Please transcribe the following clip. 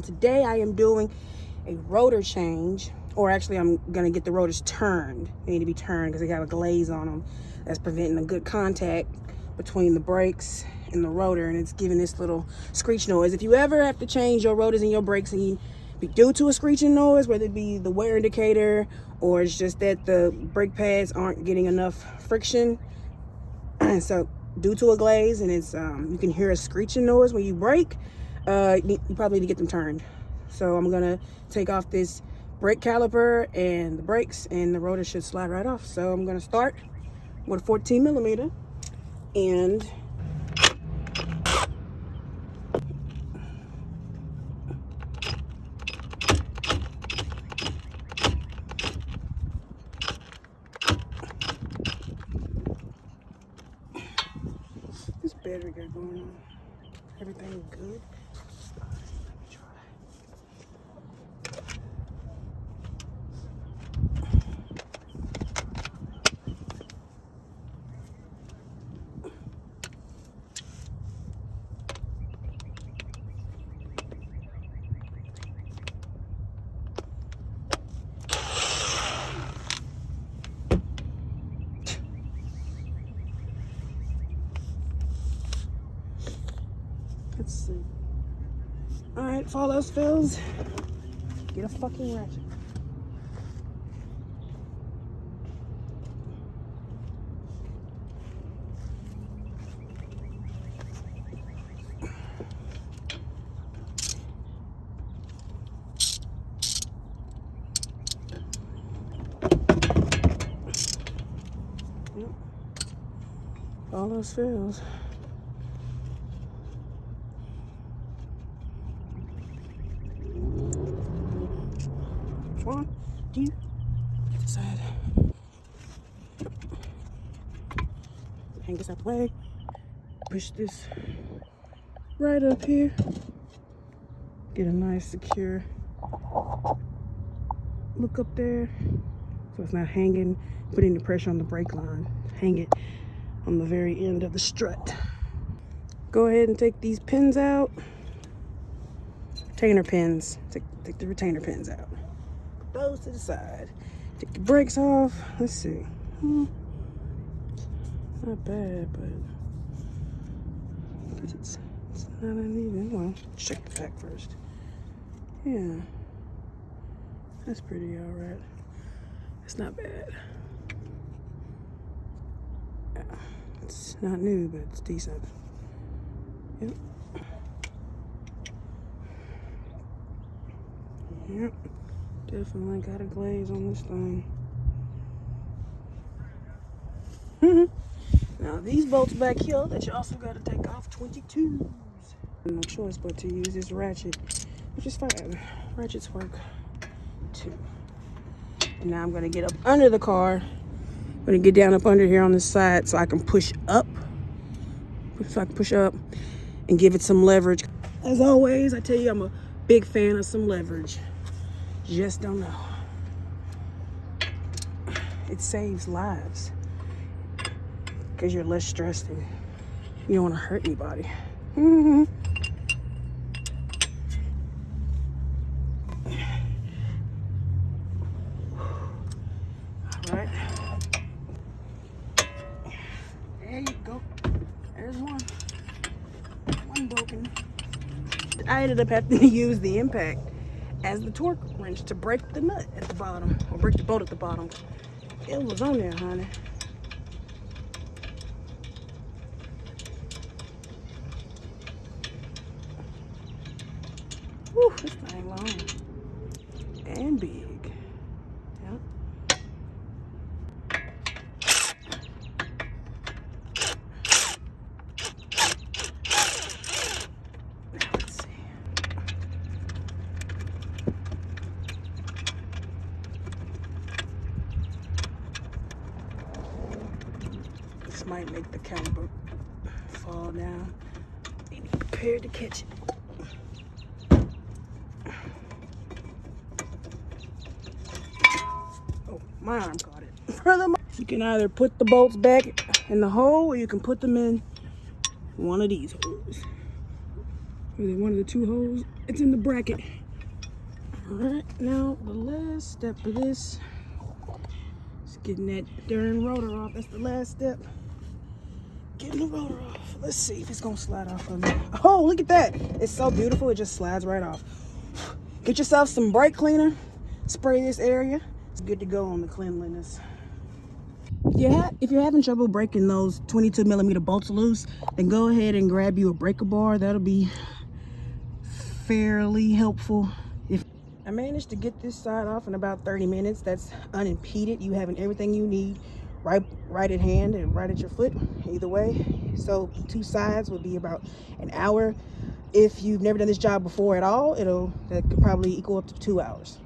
Today I am doing a rotor change, or actually I'm gonna get the rotors turned. They need to be turned because they have a glaze on them that's preventing a good contact between the brakes and the rotor, and it's giving this little screech noise. If you ever have to change your rotors and your brakes and you be due to a screeching noise, whether it be the wear indicator or it's just that the brake pads aren't getting enough friction, so due to a glaze and it's you can hear a screeching noise when you brake, you probably need to get them turned. So I'm gonna take off this brake caliper and the brakes, and the rotor should slide right off. So I'm gonna start with a 14 millimeter and this battery got going on. Everything good. Let's see. All right, if all else fails, get a fucking ratchet. Yep. If all else fails. One, two, get this side. Hang this out the way. Push this right up here. Get a nice secure look up there so it's not hanging, putting the pressure on the brake line. Hang it on the very end of the strut. Go ahead and take these pins out. Retainer pins. Take the retainer pins out. Put those to the side. Take the brakes off. Let's see. Not bad, but it's not uneven. Well, check the back first. Yeah, that's pretty all right. It's not bad. It's not new, but it's decent. Yep. Yep. Definitely got a glaze on this thing. Now these bolts back here that you also got to take off, 22s. No choice but to use this ratchet, which is fine. Ratchets work too. And now I'm gonna get up under the car. I'm gonna get down up under here on this side so I can push up. So I can push up and give it some leverage. As always, I tell you, I'm a big fan of some leverage. Just don't know. It saves lives because you're less stressed and you don't want to hurt anybody. All right. There you go. There's one. One broken. I ended up having to use the impact as the torque wrench to break the nut at the bottom, or break the bolt at the bottom. It was on there, honey. Whew, this thing long and big. Yep. Now let's see. This might make the caliper fall down. Be prepared to catch it. Oh, my arm caught it. Furthermore, you can either put the bolts back in the hole, or you can put them in one of these holes. Either one of the two holes it's in the bracket. All right, now the last step of this is getting that darn rotor off. That's the last step. Getting the rotor off. Let's see if it's gonna slide off on me. Oh, look at that. It's so beautiful, it just slides right off. Get yourself some brake cleaner, spray this area. It's good to go on the cleanliness. If you're having trouble breaking those 22mm bolts loose, then go ahead and grab you a breaker bar. That'll be fairly helpful. If I managed to get this side off in about 30 minutes, that's unimpeded. You having everything you need right at hand and right at your foot, either way. So 2 sides would be about an hour. If you've never done this job before at all, that could probably equal up to 2 hours.